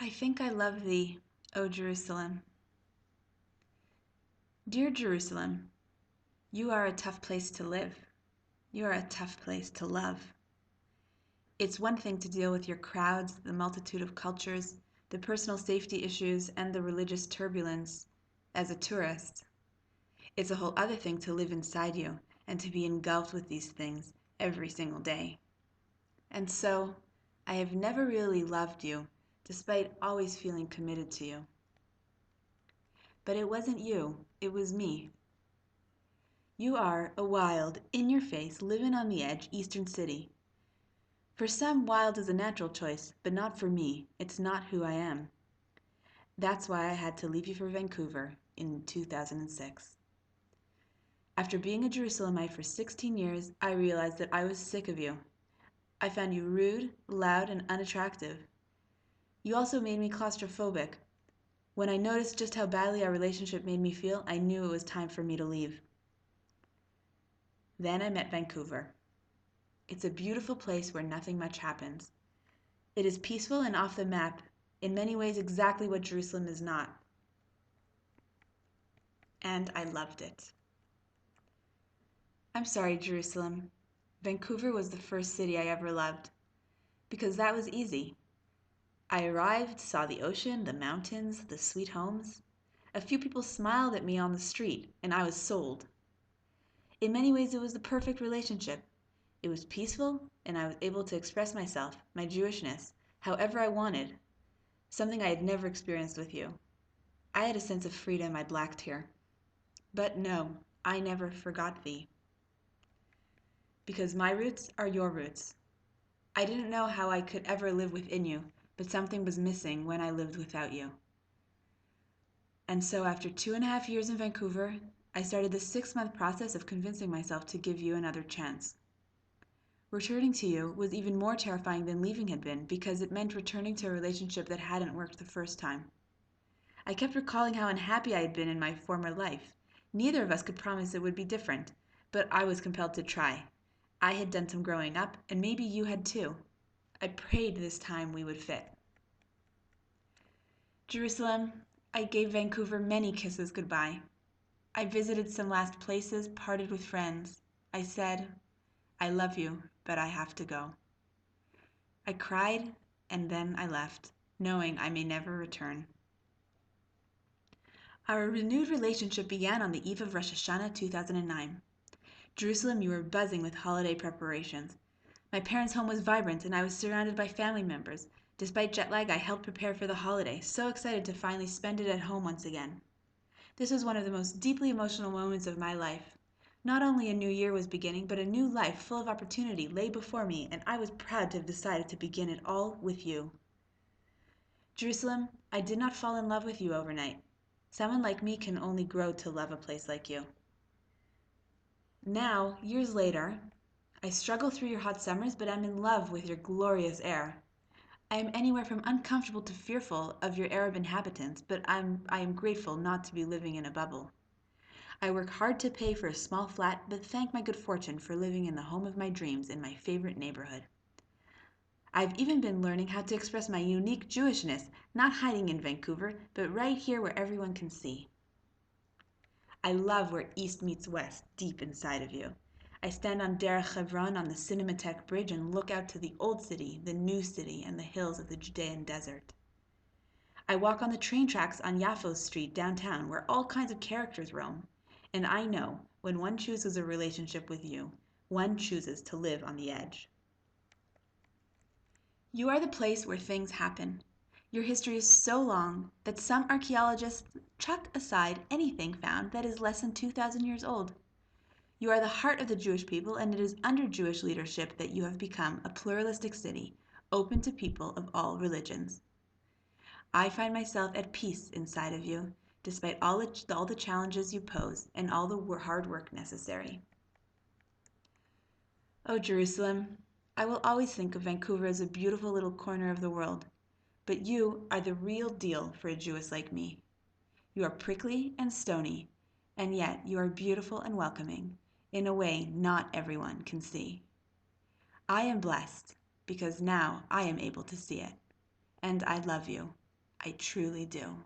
I think I love thee, O Jerusalem. Dear Jerusalem, you are a tough place to live. You are a tough place to love. It's one thing to deal with your crowds, the multitude of cultures, the personal safety issues, and the religious turbulence as a tourist. It's a whole other thing to live inside you and to be engulfed with these things every single day. And so, I have never really loved you, despite always feeling committed to you. But it wasn't you, it was me. You are a wild, in-your-face, living-on-the-edge Eastern city. For some, wild is a natural choice, but not for me. It's not who I am. That's why I had to leave you for Vancouver in 2006. After being a Jerusalemite for 16 years, I realized that I was sick of you. I found you rude, loud, and unattractive. You also made me claustrophobic. When I noticed just how badly our relationship made me feel, I knew it was time for me to leave. Then I met Vancouver. It's a beautiful place where nothing much happens. It is peaceful and off the map, in many ways exactly what Jerusalem is not. And I loved it. I'm sorry, Jerusalem. Vancouver was the first city I ever loved, because that was easy. I arrived, saw the ocean, the mountains, the sweet homes. A few people smiled at me on the street, and I was sold. In many ways, it was the perfect relationship. It was peaceful, and I was able to express myself, my Jewishness, however I wanted, something I had never experienced with you. I had a sense of freedom I'd lacked here. But no, I never forgot thee. Because my roots are your roots. I didn't know how I could ever live within you, but something was missing when I lived without you. And so after 2.5 years in Vancouver, I started the 6-month process of convincing myself to give you another chance. Returning to you was even more terrifying than leaving had been because it meant returning to a relationship that hadn't worked the first time. I kept recalling how unhappy I had been in my former life. Neither of us could promise it would be different, but I was compelled to try. I had done some growing up, and maybe you had too. I prayed this time we would fit. Jerusalem, I gave Vancouver many kisses goodbye. I visited some last places, parted with friends. I said, I love you, but I have to go. I cried, and then I left, knowing I may never return. Our renewed relationship began on the eve of Rosh Hashanah 2009. Jerusalem, you were buzzing with holiday preparations. My parents' home was vibrant, and I was surrounded by family members. Despite jet lag, I helped prepare for the holiday, so excited to finally spend it at home once again. This was one of the most deeply emotional moments of my life. Not only a new year was beginning, but a new life full of opportunity lay before me, and I was proud to have decided to begin it all with you. Jerusalem, I did not fall in love with you overnight. Someone like me can only grow to love a place like you. Now, years later, I struggle through your hot summers, but I'm in love with your glorious air. I am anywhere from uncomfortable to fearful of your Arab inhabitants, but I am grateful not to be living in a bubble. I work hard to pay for a small flat, but thank my good fortune for living in the home of my dreams in my favorite neighborhood. I've even been learning how to express my unique Jewishness, not hiding in Vancouver, but right here where everyone can see. I love where East meets West, deep inside of you. I stand on Derech Hebron on the Cinematheque Bridge and look out to the old city, the new city, and the hills of the Judean desert. I walk on the train tracks on Yaffo Street downtown where all kinds of characters roam. And I know when one chooses a relationship with you, one chooses to live on the edge. You are the place where things happen. Your history is so long that some archaeologists chuck aside anything found that is less than 2,000 years old. You are the heart of the Jewish people, and it is under Jewish leadership that you have become a pluralistic city, open to people of all religions. I find myself at peace inside of you, despite all the challenges you pose and all the hard work necessary. Oh, Jerusalem, I will always think of Vancouver as a beautiful little corner of the world, but you are the real deal for a Jewess like me. You are prickly and stony, and yet you are beautiful and welcoming in a way not everyone can see. I am blessed because now I am able to see it, and I love you. I truly do.